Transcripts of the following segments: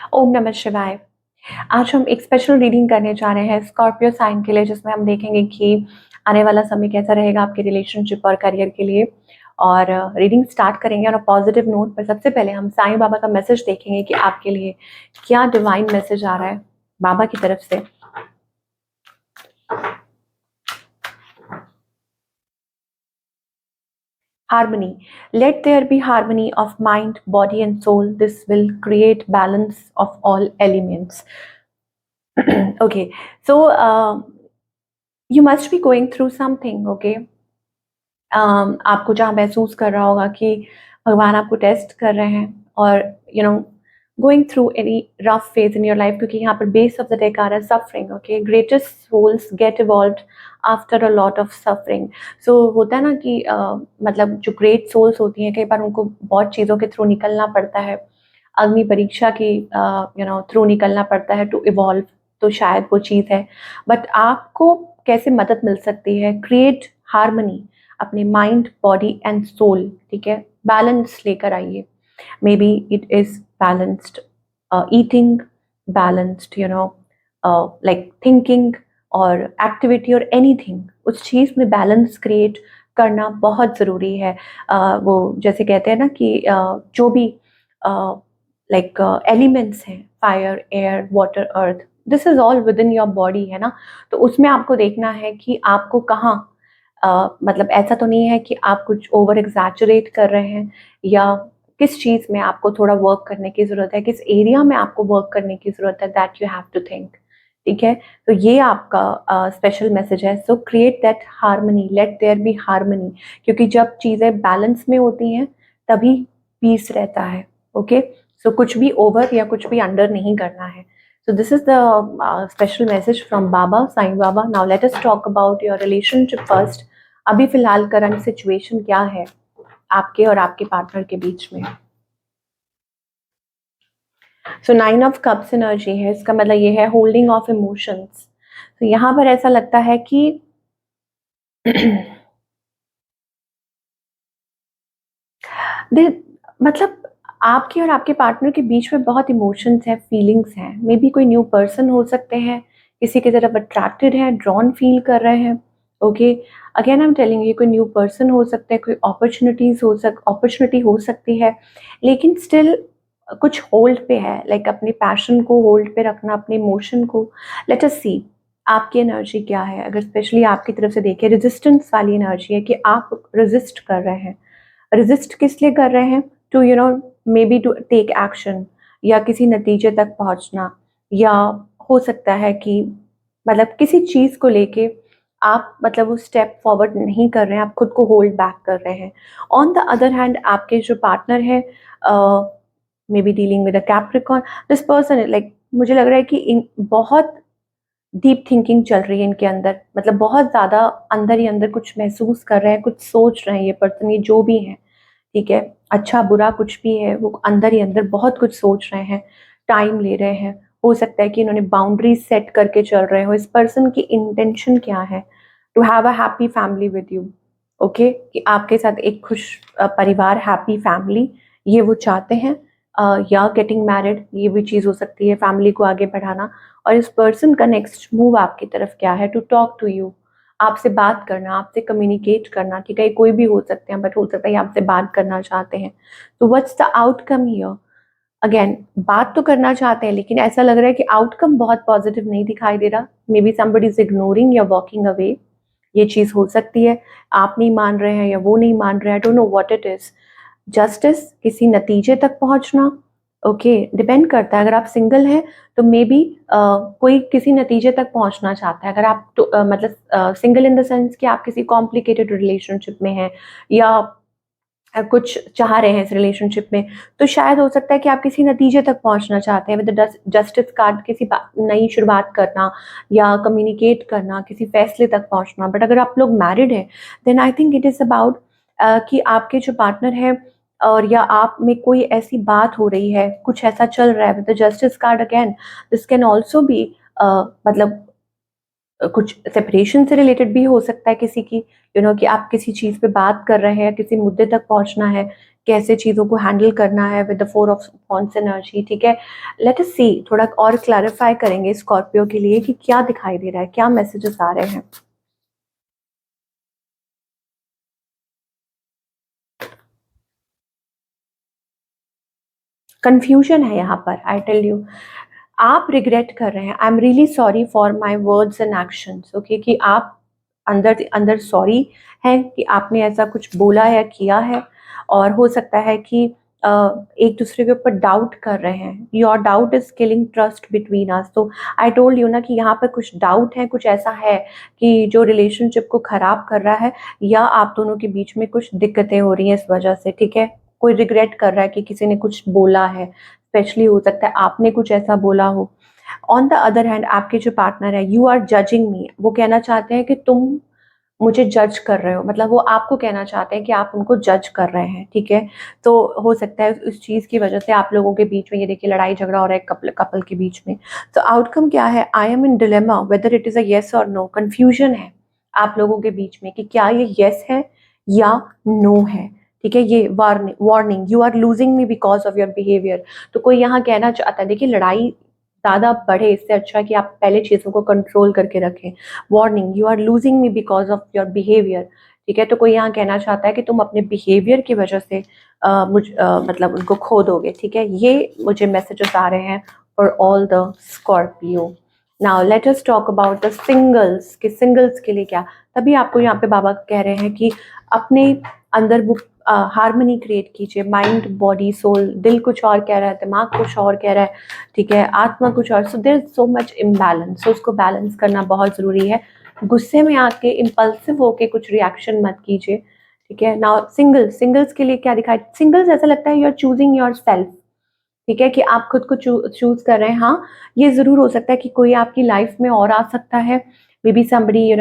ओम नमः शिवाय। आज हम एक स्पेशल रीडिंग करने जा रहे हैं स्कॉर्पियो साइन के लिए, जिसमें हम देखेंगे कि आने वाला समय कैसा रहेगा आपके रिलेशनशिप और करियर के लिए। और रीडिंग स्टार्ट करेंगे ऑन अ पॉजिटिव नोट। पर सबसे पहले हम साईं बाबा का मैसेज देखेंगे कि आपके लिए क्या डिवाइन मैसेज आ रहा है बाबा की तरफ से। Harmony. Let there be harmony of mind, body, and soul. This will create balance of all elements. Okay, so you must be going through something, okay? आपको जहाँ महसूस कर रहा होगा कि भगवान आपको टेस्ट कर रहे हैं और going through any rough phase in your life, क्योंकि यहाँ पर बेस ऑफ द डेक आ रहा है suffering. Okay, greatest souls get evolved after a lot of suffering. So होता है ना कि मतलब जो ग्रेट सोल्स होती हैं, कई बार उनको बहुत चीज़ों के थ्रू निकलना पड़ता है, अग्नि परीक्षा की थ्रू निकलना पड़ता है टू इवॉल्व। तो शायद वो चीज़ है, बट आपको कैसे मदद मिल सकती है? क्रिएट हार्मनी अपने माइंड, बॉडी एंड सोल। ठीक है, बैलेंस लेकर आइए। May be it is balanced eating, balanced like thinking और एक्टिविटी और एनीथिंग। उस चीज़ में बैलेंस क्रिएट करना बहुत ज़रूरी है। वो जैसे कहते हैं ना कि जो भी लाइक एलिमेंट्स हैं, fire, air, water, earth, this is all with in your body, है ना। तो उसमें आपको देखना है कि आपको कहाँ मतलब ऐसा तो नहीं है कि आप कुछ ओवर एग्जैचुरेट कर रहे हैं, या किस चीज़ में आपको थोड़ा वर्क करने की ज़रूरत है, किस एरिया में आपको वर्क करने की ज़रूरत है, that you have to think. ठीक है, तो ये आपका स्पेशल मैसेज है। So create that harmony, let there be harmony, क्योंकि जब चीज़ें बैलेंस में होती हैं तभी पीस रहता है। ओके, सो कुछ भी ओवर या कुछ भी अंडर नहीं करना है। So this is the special message from Baba, Sai Baba. Now let us talk about your relationship first. अभी फिलहाल करंट सिचुएशन क्या है आपके और आपके पार्टनर के बीच में? सो 9 of Cups एनर्जी है, इसका मतलब ये है होल्डिंग ऑफ इमोशंस। तो यहाँ पर ऐसा लगता है कि मतलब आपके और आपके पार्टनर के बीच में बहुत इमोशंस हैं, फीलिंग्स हैं। मे बी कोई न्यू पर्सन हो सकते हैं, किसी की तरफ अट्रैक्टेड है, ड्रॉन फील कर रहे हैं। Okay, again I am telling you, कोई न्यू पर्सन हो सकता है, कोई अपॉर्चुनिटी हो सकती है, लेकिन स्टिल कुछ होल्ड पे है। लाइक अपने पैशन को होल्ड पे रखना, अपने इमोशन को। लेट अस सी आपकी एनर्जी क्या है। अगर स्पेशली आपकी तरफ से देखें, रेजिस्टेंस वाली एनर्जी है कि आप रेजिस्ट कर रहे हैं। रेजिस्ट किस लिए कर रहे हैं? To maybe to take action, या किसी नतीजे तक पहुंचना, या हो सकता है कि मतलब किसी चीज़ को लेके आप मतलब वो स्टेप फॉरवर्ड नहीं कर रहे हैं, आप खुद को होल्ड बैक कर रहे हैं। ऑन द अदर हैंड आपके जो पार्टनर है, may be dealing with a Capricorn, this person like, मुझे लग रहा है कि इन बहुत डीप थिंकिंग चल रही है इनके अंदर। मतलब बहुत ज़्यादा अंदर ही अंदर कुछ महसूस कर रहे हैं, कुछ सोच रहे हैं ये पर्सन, ये जो भी है। ठीक है, अच्छा बुरा कुछ भी है, वो अंदर ही अंदर बहुत कुछ सोच रहे हैं, टाइम ले रहे हैं। हो सकता है कि इन्होंने बाउंड्रीज सेट करके चल रहे हो। इस पर्सन की इंटेंशन क्या है? To have a happy family with you. Okay, कि आपके साथ एक खुश परिवार, हैप्पी फैमिली, ये वो चाहते हैं। या गेटिंग मैरिड, ये भी चीज़ हो सकती है, फैमिली को आगे बढ़ाना। और इस पर्सन का नेक्स्ट मूव आपकी तरफ क्या है? टू टॉक टू यू, आपसे बात करना, आपसे कम्युनिकेट करना। ठीक है, कोई भी हो सकते हैं, बट हो सकता है आपसे बात करना चाहते हैं। तो what's the outcome here? Again, बात तो करना चाहते हैं, लेकिन ऐसा लग रहा है कि आउटकम बहुत पॉजिटिव नहीं दिखाई दे रहा। May be somebody is ignoring या वॉकिंग अवे, ये चीज़ हो सकती है। आप नहीं मान रहे हैं या वो नहीं मान रहे हैं, I don't know what it is. Justice, किसी नतीजे तक पहुंचना। ओके, डिपेंड करता है। अगर आप सिंगल हैं तो मे बी कोई किसी नतीजे तक पहुंचना चाहता है। अगर आप तो मतलब सिंगल इन द सेंस कि आप किसी कॉम्प्लिकेटेड रिलेशनशिप में हैं, या कुछ चाह रहे हैं इस रिलेशनशिप में, तो शायद हो सकता है कि आप किसी नतीजे तक पहुंचना चाहते हैं विद जस्टिस कार्ड, किसी नई शुरुआत करना या कम्युनिकेट करना, किसी फैसले तक पहुंचना। बट अगर आप लोग मैरिड हैं, then I think it is about कि आपके जो पार्टनर है और या आप में कोई ऐसी बात हो रही है, कुछ ऐसा चल रहा है with the justice card. Again, this can also be मतलब कुछ सेपरेशन से रिलेटेड भी हो सकता है किसी की, कि आप किसी चीज़ पे बात कर रहे हैं, किसी मुद्दे तक पहुंचना है, कैसे चीज़ों को हैंडल करना है with the 4 of wands energy, ठीक है। लेट अस सी, थोड़ा और क्लैरिफाई करेंगे स्कॉर्पियो के लिए कि क्या दिखाई दे रहा है, क्या मैसेजेस आ रहे हैं। कंफ्यूजन है यहाँ पर, आई टेल यू। आप रिग्रेट कर रहे हैं, I am really sorry for my words and actions, okay, कि आप अंदर अंदर सॉरी है कि आपने ऐसा कुछ बोला या किया है। और हो सकता है कि एक दूसरे के ऊपर डाउट कर रहे हैं, your doubt is killing trust between us. तो आई टोल्ड यू ना कि यहाँ पर कुछ डाउट है, कुछ ऐसा है कि जो रिलेशनशिप को खराब कर रहा है, या आप दोनों के बीच में कुछ दिक्कतें हो रही हैं इस वजह से, ठीक है। कोई रिग्रेट कर रहा है कि किसी ने कुछ बोला है, स्पेशली हो सकता है आपने कुछ ऐसा बोला हो। ऑन द अदर हैंड आपके जो पार्टनर है, यू आर जजिंग मी, वो कहना चाहते हैं कि तुम मुझे जज कर रहे हो, मतलब वो आपको कहना चाहते हैं कि आप उनको जज कर रहे हैं, ठीक है। तो हो सकता है उस चीज़ की वजह से आप लोगों के बीच में, ये देखिए, लड़ाई झगड़ा हो रहा है कपल कपल के बीच में। तो आउटकम क्या है, I am in dilemma whether it is a yes और नो। कन्फ्यूजन है आप लोगों के बीच में कि क्या ये येस है या नो है, ठीक है। ये warning, you are losing me because of your behaviour. तो कोई यहाँ कहना चाहता है, देखिए, लड़ाई ज़्यादा बढ़े इससे अच्छा है कि आप पहले चीज़ों को कंट्रोल करके रखें। Warning, you are losing me because of your behaviour, ठीक है। तो कोई यहाँ कहना चाहता है कि तुम अपने बिहेवियर की वजह से मतलब उनको खो दोगे, ठीक है। ये मुझे मैसेजेस आ रहे हैं for all the Scorpio. Now let us talk about the singles, कि सिंगल्स के लिए क्या। तभी आपको यहाँ पे बाबा कह रहे हैं कि अपने अंदर वो हारमोनी क्रिएट कीजिए। माइंड, बॉडी, सोल, दिल कुछ और कह रहा है, दिमाग कुछ और कह रहा है, ठीक है, आत्मा कुछ और। So there is so much imbalance, so उसको बैलेंस करना बहुत ज़रूरी है। गुस्से में आके इम्पल्सिव होके कुछ रिएक्शन मत कीजिए, ठीक है। नाउ सिंगल्स के लिए क्या दिखाई, सिंगल्स ऐसा लगता है you are choosing yourself, ठीक है, कि आप खुद को चूज कर रहे हैं। हाँ, ये ज़रूर हो सकता है कि कोई आपकी लाइफ में और आ सकता है, may be somebody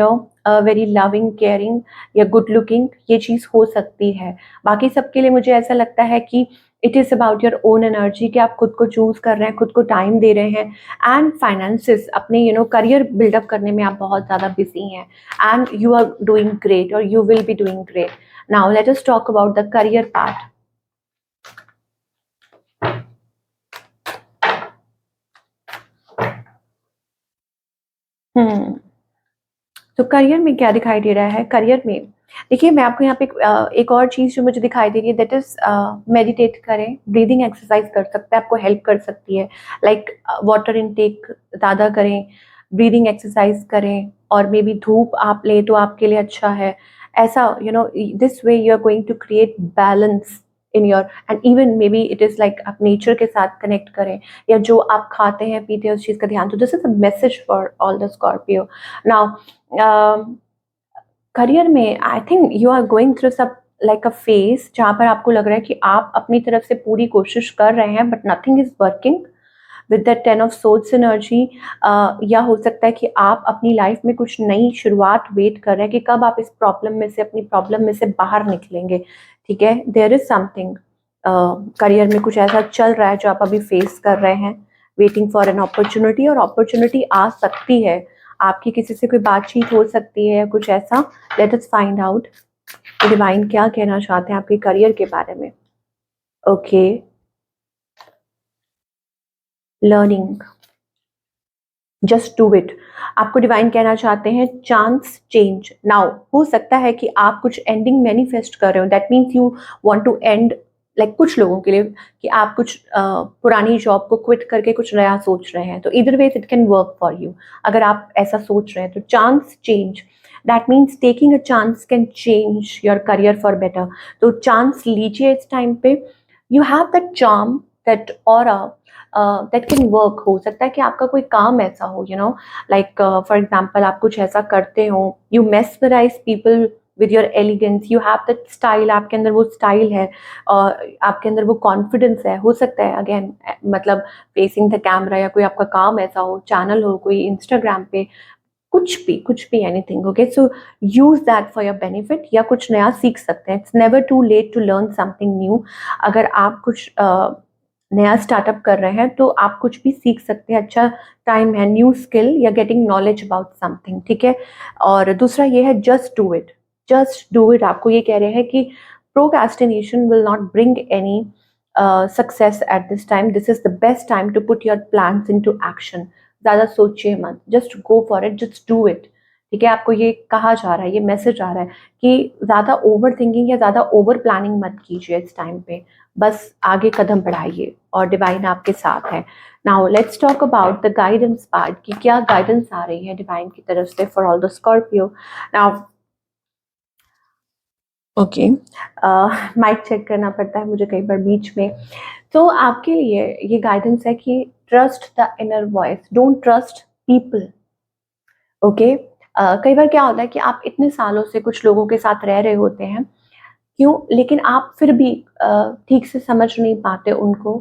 very loving, caring या गुड लुकिंग, ये चीज़ हो सकती है। बाकी सबके लिए मुझे ऐसा लगता है कि it is about your own energy, कि आप खुद को चूज कर रहे हैं, खुद को टाइम दे रहे हैं। एंड फाइनेंसिस, अपने करियर बिल्डअप करने में आप बहुत ज़्यादा बिजी हैं, and you are doing great और you will be doing great. Now let us talk about the career part. Hmm तो करियर में क्या दिखाई दे रहा है, करियर में देखिए, मैं आपको यहाँ पे एक और चीज़ जो मुझे दिखाई दे रही है, दैट इज मेडिटेट करें, ब्रीदिंग एक्सरसाइज कर सकता है, आपको हेल्प कर सकती है। लाइक वाटर इनटेक ज़्यादा करें, ब्रीदिंग एक्सरसाइज करें, और मे बी धूप आप लें तो आपके लिए अच्छा है। ऐसा this way you are going to create balance in your, and even maybe it is like आप नेचर के साथ कनेक्ट करें, या जो आप खाते हैं पीते हैं उस चीज़ का ध्यान। तो this is a message for all the Scorpio. Now career में I think you are going through सब लाइक अ फेज, जहाँ पर आपको लग रहा है कि आप अपनी तरफ से पूरी कोशिश कर रहे हैं, but nothing is working with the 10 of swords energy. या हो सकता है कि आप अपनी लाइफ में कुछ नई शुरुआत वेट कर रहे हैं कि कब आप इस प्रॉब्लम में से, अपनी प्रॉब्लम में से बाहर निकलेंगे, ठीक है। देयर इज समथिंग, करियर में कुछ ऐसा चल रहा है जो आप अभी फेस कर रहे हैं, वेटिंग फॉर एन अपॉर्चुनिटी, और अपॉर्चुनिटी आ सकती है, आपकी किसी से कोई बातचीत हो सकती है, कुछ ऐसा। Let us find out divine क्या कहना चाहते हैं आपके करियर के बारे में। Okay, learning, just do it. आपको डिवाइन कहना चाहते हैं चांस चेंज नाउ। हो सकता है कि आप कुछ एंडिंग मैनिफेस्ट कर रहे हो, that means you want to end, like कुछ लोगों के लिए कि आप कुछ पुरानी जॉब को क्विट करके कुछ नया सोच रहे हैं। तो इधर ways it can work for you, अगर आप ऐसा सोच रहे हैं तो। Chance change, that means taking a chance can change your career for better. तो चांस लीजिए इस टाइम पे। You have that charm, that aura, that can work. हो सकता है कि आपका कोई काम ऐसा हो, लाइक फॉर एग्जाम्पल आप कुछ ऐसा करते हो, you mesmerize people with your elegance, you have that style, आपके अंदर वो स्टाइल है, और आपके अंदर वो कॉन्फिडेंस है। हो सकता है अगेन, मतलब फेसिंग द कैमरा, या कोई आपका काम ऐसा हो, चैनल हो कोई इंस्टाग्राम पे, कुछ भी anything, okay. So use that for your benefit, या कुछ नया सीख सकते हैं। It's never too late to learn something new. अगर आप कुछ नया स्टार्टअप कर रहे हैं तो आप कुछ भी सीख सकते हैं, अच्छा टाइम है, न्यू स्किल या गेटिंग नॉलेज अबाउट समथिंग, ठीक है। और दूसरा ये है just do it, just do it. आपको ये कह रहे हैं कि procrastination will not bring any success at this time. This is the best time to put your plans into action. ज़्यादा सोचिए मत, just go for it, just do it. ठीक है, आपको ये कहा जा रहा है, ये मैसेज आ रहा है कि ज़्यादा ओवर थिंकिंग या ज़्यादा ओवर प्लानिंग मत कीजिए इस टाइम पे, बस आगे कदम बढ़ाइए और डिवाइन आपके साथ है. Now let's talk about the guidance part कि क्या गाइडेंस आ रही है डिवाइन की तरफ से for all the Scorpio. Now okay, mic check करना पड़ता है मुझे कई बार बीच में. तो आपके लिए ये गाइडेंस है कि trust the inner voice, don't trust people. Okay, कई बार क्या होता है कि आप इतने सालों से कुछ लोगों के साथ रह रहे होते हैं, क्यों, लेकिन आप फिर भी ठीक से समझ नहीं पाते उनको,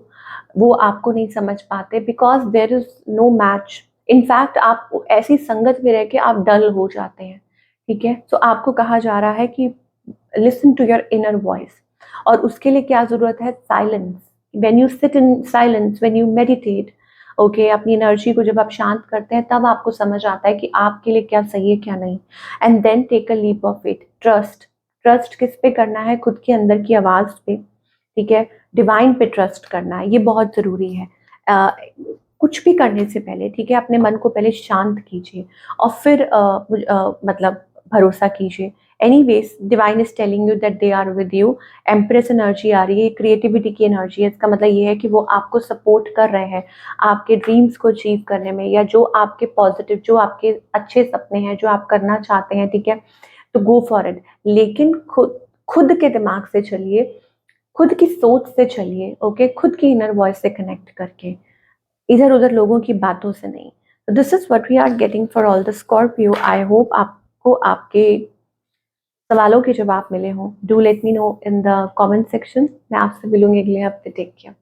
वो आपको नहीं समझ पाते because there is no match. In fact आप ऐसी संगत में रह के आप डल हो जाते हैं. ठीक है, तो आपको कहा जा रहा है कि listen to your inner voice. और उसके लिए क्या जरूरत है? Silence. When you sit in silence, when you meditate, okay, अपनी एनर्जी को जब आप शांत करते हैं तब आपको समझ आता है कि आपके लिए क्या सही है क्या नहीं. And then take a leap of it. Trust. Trust किस पे करना है? खुद के अंदर की आवाज पे. ठीक है, डिवाइन पे ट्रस्ट करना है, ये बहुत जरूरी है. कुछ भी करने से पहले, ठीक है, अपने मन को पहले शांत कीजिए और फिर मतलब भरोसा कीजिए. Anyways, divine is telling you that they are with you. Empress energy आ रही है, क्रिएटिविटी की एनर्जी है. इसका मतलब ये है कि वो आपको सपोर्ट कर रहे हैं आपके ड्रीम्स को अचीव करने में, या जो आपके पॉजिटिव, जो आपके अच्छे सपने हैं, जो आप करना चाहते हैं. ठीक है, तो गो फॉर इट. लेकिन खुद खुद के दिमाग से चलिए, खुद की सोच से चलिए. ओके, खुद की इनर वॉइस से कनेक्ट करके, इधर उधर लोगों की बातों से नहीं. This is what we are getting for all the Scorpio. I hope आपको आपके सवालों के जवाब मिले हों. Do let me know in the comment section. मैं आपसे मिलूंगी अगले हफ्ते. Take care.